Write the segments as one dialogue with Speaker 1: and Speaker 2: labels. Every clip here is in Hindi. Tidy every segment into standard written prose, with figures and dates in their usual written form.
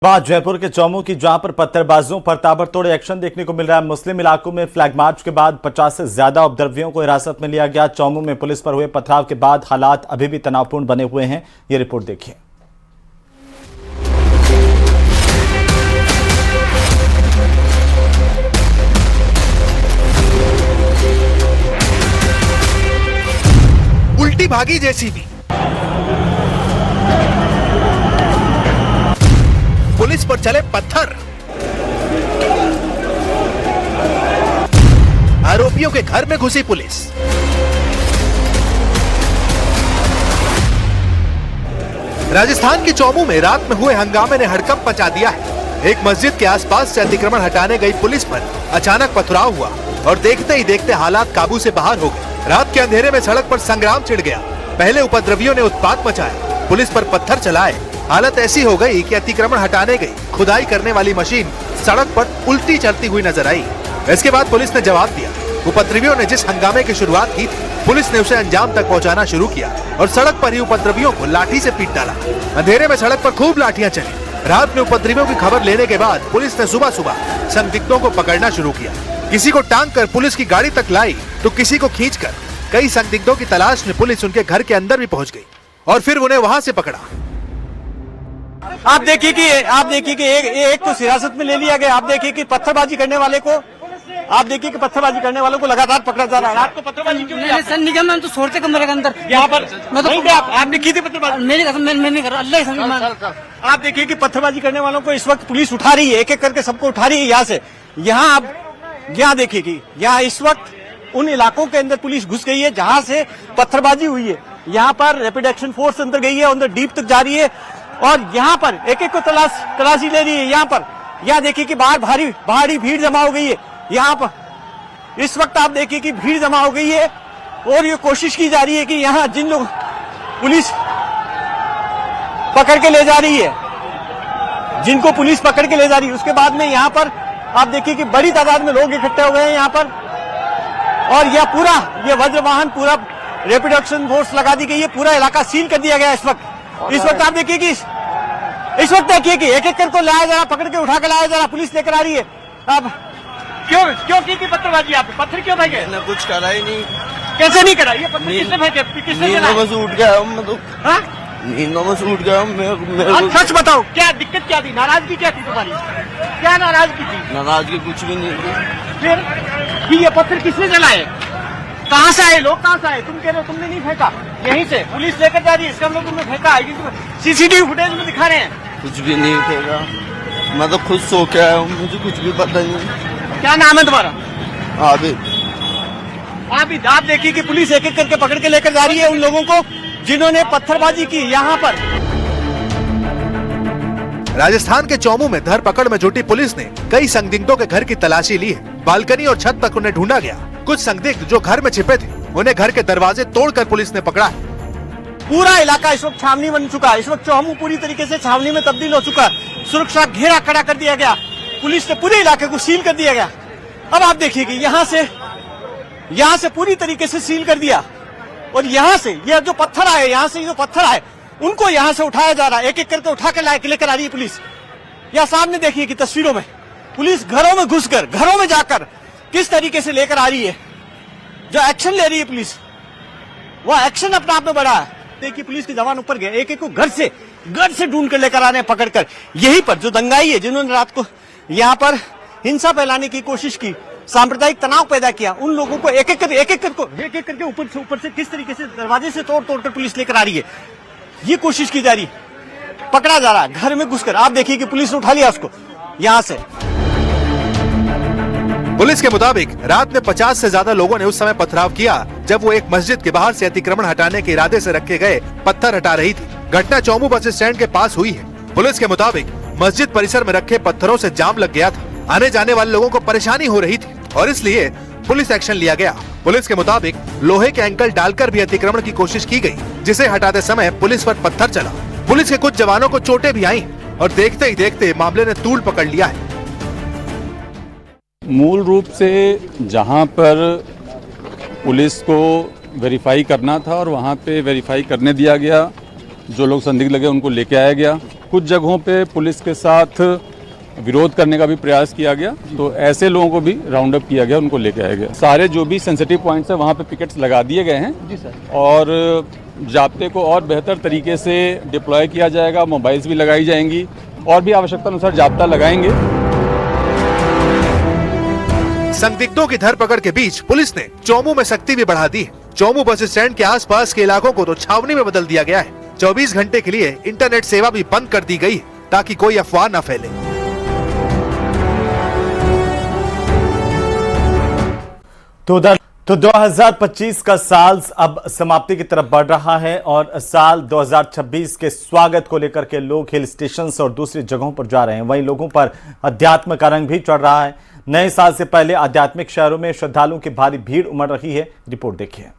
Speaker 1: बात जयपुर के चौमू की, जहां पर पत्थरबाजों पर ताबड़तोड़ एक्शन देखने को मिल रहा है। मुस्लिम इलाकों में फ्लैग मार्च के बाद 50 से ज्यादा उपद्रवियों को हिरासत में लिया गया। चौमू में पुलिस पर हुए पथराव के बाद हालात अभी भी तनावपूर्ण बने हुए हैं। ये रिपोर्ट देखिए।
Speaker 2: उल्टी भागी जेसीबी, पुलिस पर चले पत्थर, आरोपियों के घर में घुसी पुलिस। राजस्थान के चौमू में रात में हुए हंगामे ने हड़कंप मचा दिया है। एक मस्जिद के आसपास से अतिक्रमण हटाने गई पुलिस पर अचानक पथराव हुआ और देखते ही देखते हालात काबू से बाहर हो गए। रात के अंधेरे में सड़क पर संग्राम छिड़ गया। पहले उपद्रवियों ने उत्पात मचाया, पुलिस पर पत्थर चलाए। हालत ऐसी हो गई कि अतिक्रमण हटाने गई खुदाई करने वाली मशीन सड़क पर उल्टी चलती हुई नजर आई। इसके बाद पुलिस ने जवाब दिया। उपद्रवियों ने जिस हंगामे की शुरुआत की थी, पुलिस ने उसे अंजाम तक पहुंचाना शुरू किया और सड़क पर ही उपद्रवियों को लाठी से पीट डाला। अंधेरे में सड़क पर खूब लाठियां चली। रात में उपद्रवियों की खबर लेने के बाद पुलिस ने सुबह सुबह संदिग्धों को पकड़ना शुरू किया। किसी को टांग कर पुलिस की गाड़ी तक लाई तो किसी को खींचकर। कई संदिग्धों की तलाश में पुलिस उनके घर के अंदर भी पहुंच गई और फिर उन्हें वहां से पकड़ा।
Speaker 3: आप देखिए कि एक तो हिरासत में ले लिया गया। आप देखिए कि पत्थरबाजी करने वाले को पत्थरबाजी करने वालों को लगातार पकड़ा जा रहा है। रात को पत्थरबाजी क्यों किया?
Speaker 4: सर निगम तो छोड़ते कमरे के अंदर
Speaker 3: यहाँ पर
Speaker 4: मैं तो
Speaker 3: नहीं आपने की थी पत्थरबाजी?
Speaker 4: मैं नहीं कर रहा, अल्लाह ही।
Speaker 3: आप देखिए कि पत्थरबाजी करने वालों को इस वक्त पुलिस उठा रही है, एक एक करके सबको उठा रही है यहाँ से। यहाँ आप यहाँ देखिए कि यहाँ इस वक्त उन इलाकों के अंदर पुलिस घुस गई है जहाँ से पत्थरबाजी हुई है। यहाँ पर रैपिड एक्शन फोर्स अंदर गई है, अंदर डीप तक जा रही है और यहाँ पर एक एक को तलाशी ले रही है। यहाँ देखिए कि बाहर भारी भीड़ जमा हो गई है। यहाँ पर इस वक्त आप देखिए कि भीड़ जमा हो गई है और ये कोशिश की जा रही है कि यहाँ जिन लोग पुलिस पकड़ के ले जा रही है, जिनको पुलिस पकड़ के ले जा रही है, उसके बाद में यहाँ पर आप देखिए कि बड़ी तादाद में लोग इकट्ठे हो गए हैं यहाँ पर। और यह पूरा वज्र वाहन पूरा रैपिड एक्शन फोर्स लगा दी गई है, पूरा इलाका सील कर दिया गया। इस वक्त आप देखिए कि इस वक्त देखिए कि एक एक करके लाया जा रहा, पकड़ के उठा के लाया जा रहा, पुलिस लेकर आ रही है। अब क्यों की थी पत्थरबाजी? आप पत्थर क्यों फेंके?
Speaker 5: मैंने कुछ करा ही नहीं।
Speaker 3: कैसे नहीं करा? ये पत्थर किसने फेंके? किसने
Speaker 5: नींदों में से उठ गया मैं तो।
Speaker 3: हाँ?
Speaker 5: नींदों में से उठ गया मैं।
Speaker 3: सच बताओ, क्या दिक्कत क्या थी? नाराजगी क्या थी तुम्हारी? क्या नाराजगी थी?
Speaker 5: नाराजगी कुछ भी नहीं थी।
Speaker 3: फिर कि ये पत्थर किसने जलाए? कहाँ से आए लोग? कहाँ से आए? तुम कह रहे हो तुमने नहीं फेंका, यहीं से पुलिस लेकर जा रही है। इसका मतलब तुमने फेंका है? सीसीटीवी फुटेज में दिखा रहे हैं।
Speaker 5: कुछ भी नहीं फेंका, मैं तो खुद सो के आया हूँ, मुझे कुछ भी पता नहीं।
Speaker 3: क्या नाम है तुम्हारा?
Speaker 5: आबिद।
Speaker 3: आप देखिए कि पुलिस एक एक करके पकड़ के लेकर जा रही है उन लोगों को जिन्होंने पत्थरबाजी की यहाँ पर।
Speaker 2: राजस्थान के चौमू में धरपकड़ में जुटी पुलिस ने कई संदिग्धों के घर की तलाशी ली है। बालकनी और छत तक उन्हें ढूंढा गया। कुछ संदिग्ध जो घर में छिपे थे, उन्हें घर के दरवाजे तोड़कर पुलिस ने पकड़ा है।
Speaker 3: पूरा इलाका इस वक्त छावनी बन चुका है। इस वक्त चौमू पूरी तरीके से छावनी में तब्दील हो चुका है। सुरक्षा घेरा खड़ा कर दिया गया, पुलिस ने पूरे इलाके को सील कर दिया गया। अब आप देखिए कि यहाँ से पूरी तरीके से सील कर दिया और यहाँ से ये जो पत्थर आए, यहाँ से जो पत्थर आए उनको यहाँ से उठाया जा रहा है। एक एक करके उठा के लेकर आ रही है पुलिस। यहाँ सामने देखिए कि तस्वीरों में पुलिस घरों में घुसकर, घरों में जाकर किस तरीके से लेकर आ रही है। जो एक्शन ले रही है पुलिस, वो एक्शन अपने आप में बड़ा है। देखिए पुलिस के जवान ऊपर गए, एक एक को घर से ढूंढ कर लेकर आ रहे हैं, पकड़कर। यहीं पर जो दंगाई है, जिन्होंने रात को यहाँ पर हिंसा फैलाने की कोशिश की, सांप्रदायिक तनाव पैदा किया, उन लोगों को एक एक करके ऊपर से किस तरीके से दरवाजे से तोड़ कर पुलिस लेकर आ रही है। ये कोशिश की जा रही, पकड़ा जा रहा है घर में घुसकर। आप देखिए कि पुलिस ने उठा लिया उसको यहाँ से।
Speaker 2: पुलिस के मुताबिक रात में 50 से ज्यादा लोगों ने उस समय पथराव किया जब वो एक मस्जिद के बाहर से अतिक्रमण हटाने के इरादे से रखे गए पत्थर हटा रही थी। घटना चौमू बस स्टैंड के पास हुई है। पुलिस के मुताबिक मस्जिद परिसर में रखे पत्थरों से जाम लग गया था। आने जाने वाले लोगों को परेशानी हो रही थी और इसलिए पुलिस एक्शन लिया गया। पुलिस के मुताबिक लोहे के एंकल डालकर भी अतिक्रमण की कोशिश की गई, जिसे हटाते समय पुलिस पर पत्थर चला। पुलिस के कुछ जवानों को चोटें भी आईं और देखते ही देखते मामले ने तूल पकड़ लिया है।
Speaker 6: मूल रूप से जहां पर पुलिस को वेरीफाई करना था और वहां पे वेरीफाई करने दिया गया, जो लोग संदिग्ध लगे उनको लेके आया गया। कुछ जगहों पे पुलिस के साथ विरोध करने का भी प्रयास किया गया, तो ऐसे लोगों को भी राउंड अप किया गया, उनको लेके आया गया। सारे जो भी सेंसिटिव पॉइंट्स है वहाँ पे पिकेट्स लगा दिए गए हैं जी सर, और जाब्ते को और बेहतर तरीके से डिप्लॉय किया जाएगा, मोबाइल्स भी लगाई जाएंगी और भी आवश्यकता अनुसार जाब्ता लगाएंगे।
Speaker 2: संदिग्धों की धरपकड़ के बीच पुलिस ने चौमू में सख्ती भी बढ़ा दी है। चौमू बस स्टैंड के आसपास के इलाकों को तो छावनी में बदल दिया गया है। 24 घंटे के लिए इंटरनेट सेवा भी बंद कर दी गई है ताकि कोई अफवाह न फैले।
Speaker 1: तो 2025 का साल अब समाप्ति की तरफ बढ़ रहा है और साल 2026 के स्वागत को लेकर के लोग हिल स्टेशन और दूसरी जगहों पर जा रहे हैं। वहीं लोगों पर अध्यात्म का रंग भी चढ़ रहा है। नए साल से पहले आध्यात्मिक शहरों में श्रद्धालुओं की भारी भीड़ उमड़ रही है। रिपोर्ट देखिए।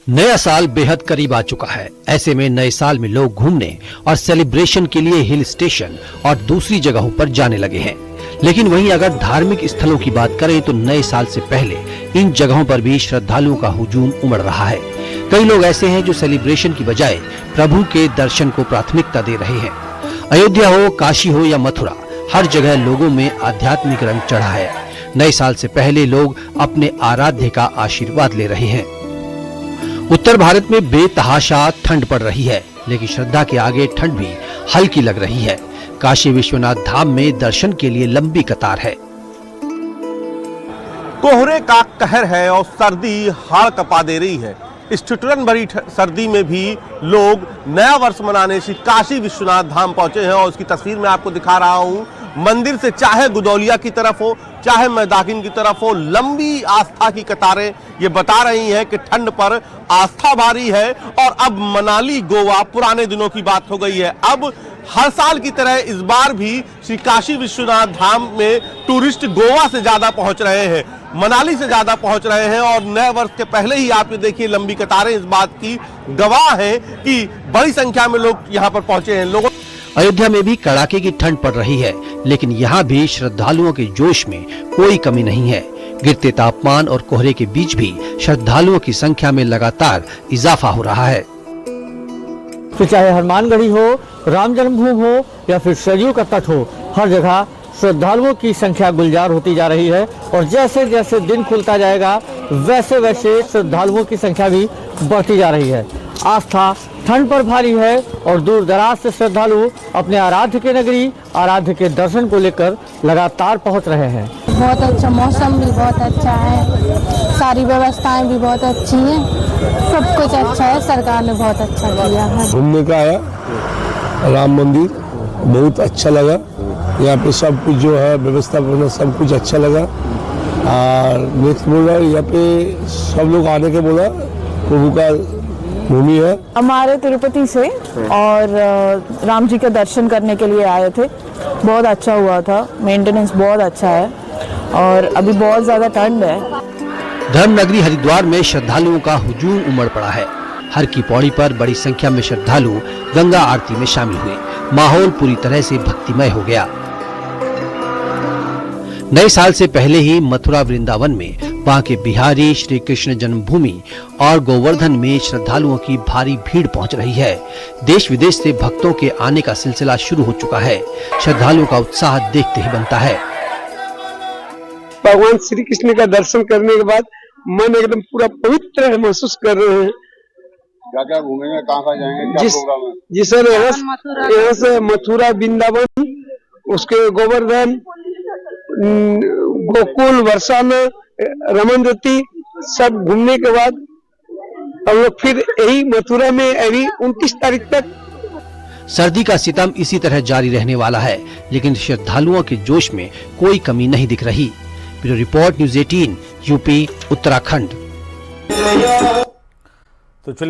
Speaker 7: नया साल बेहद करीब आ चुका है। ऐसे में नए साल में लोग घूमने और सेलिब्रेशन के लिए हिल स्टेशन और दूसरी जगहों पर जाने लगे हैं। लेकिन वहीं अगर धार्मिक स्थलों की बात करें तो नए साल से पहले इन जगहों पर भी श्रद्धालुओं का हुजूम उमड़ रहा है। कई लोग ऐसे हैं जो सेलिब्रेशन की बजाय प्रभु के दर्शन को प्राथमिकता दे रहे हैं। अयोध्या हो, काशी हो या मथुरा, हर जगह लोगों में आध्यात्मिक रंग चढ़ा है। नए साल से पहले लोग अपने आराध्य का आशीर्वाद ले रहे हैं। उत्तर भारत में बेतहाशा ठंड पड़ रही है, लेकिन श्रद्धा के आगे ठंड भी हल्की लग रही है। काशी विश्वनाथ धाम में दर्शन के लिए लंबी कतार है।
Speaker 3: कोहरे का कहर है और सर्दी हाड़ कपा दे रही है। इस ठिठुरन भरी सर्दी में भी लोग नया वर्ष मनाने श्री काशी विश्वनाथ धाम पहुंचे हैं और उसकी तस्वीर मैं आपको दिखा रहा हूं। मंदिर से चाहे गुदौलिया की तरफ हो, चाहे मैदाकिन की तरफ हो, लंबी आस्था की कतारें ये बता रही हैं कि ठंड पर आस्था भारी है। और अब मनाली, गोवा पुराने दिनों की बात हो गई है। अब हर साल की तरह इस बार भी श्री काशी विश्वनाथ धाम में टूरिस्ट गोवा से ज्यादा पहुंच रहे हैं, मनाली से ज्यादा पहुंच रहे हैं। और नए वर्ष के पहले ही आप ये देखिए लंबी कतारें इस बात की गवाह हैं कि बड़ी संख्या में लोग यहाँ पर पहुंचे हैं। लोगों
Speaker 7: अयोध्या में भी कड़ाके की ठंड पड़ रही है, लेकिन यहाँ भी श्रद्धालुओं के जोश में कोई कमी नहीं है। गिरते तापमान और कोहरे के बीच भी श्रद्धालुओं की संख्या में लगातार इजाफा हो रहा है।
Speaker 8: तो चाहे हनुमानगढ़ी हो, राम जन्मभूमि हो या फिर सरयू का तट हो, हर जगह श्रद्धालुओं की संख्या गुलजार होती जा रही है। और जैसे जैसे दिन खुलता जाएगा वैसे वैसे श्रद्धालुओं की संख्या भी बढ़ती जा रही है। आस्था ठंड पर भारी है और दूर दराज से श्रद्धालु अपने आराध्य के नगरी, आराध्य के दर्शन को लेकर लगातार पहुंच रहे हैं।
Speaker 9: बहुत अच्छा मौसम भी बहुत अच्छा है, सारी व्यवस्थाएं भी बहुत अच्छी हैं, सब कुछ अच्छा है। सरकार ने बहुत अच्छा किया है।
Speaker 10: घूमने का आया, राम मंदिर बहुत अच्छा लगा। यहाँ पे सब कुछ जो है व्यवस्था बना, सब कुछ अच्छा लगा। और नेक्स्ट बोला यहाँ पे सब लोग आने के बोला, प्रभु का भूमि है।
Speaker 9: हमारे तिरुपति से और राम जी के दर्शन करने के लिए आए थे। बहुत अच्छा हुआ था, मेंटेनेंस बहुत अच्छा है और अभी बहुत ज्यादा ठंड है।
Speaker 7: धर्म नगरी हरिद्वार में श्रद्धालुओं का हुजूम उमड़ पड़ा है। हर की पौड़ी पर बड़ी संख्या में श्रद्धालु गंगा आरती में शामिल हुए। माहौल पूरी तरह से भक्तिमय हो गया। नए साल से पहले ही मथुरा वृंदावन में, बांके बिहारी, श्री कृष्ण जन्मभूमि और गोवर्धन में श्रद्धालुओं की भारी भीड़ पहुंच रही है। देश विदेश से भक्तों के आने का सिलसिला शुरू हो चुका है। श्रद्धालुओं का उत्साह देखते ही बनता है।
Speaker 10: भगवान श्री कृष्ण का दर्शन करने के बाद मन एकदम पूरा पवित्र महसूस कर रहे हैं।
Speaker 6: क्या क्या घूमेंगे, कहाँ जाएंगे, क्या प्रोग्राम है?
Speaker 10: जी सर, यहाँ से मथुरा, वृंदावन, उसके गोवर्धन, गोकुल, बरसाना, रमनजोति सब घूमने के बाद हम लोग फिर यही मथुरा में अभी 29 तारीख तक।
Speaker 7: सर्दी का सितम इसी तरह जारी रहने वाला है, लेकिन श्रद्धालुओं के जोश में कोई कमी नहीं दिख रही। Bureau report, news 18, UP, Uttarakhand.
Speaker 1: तो चलिए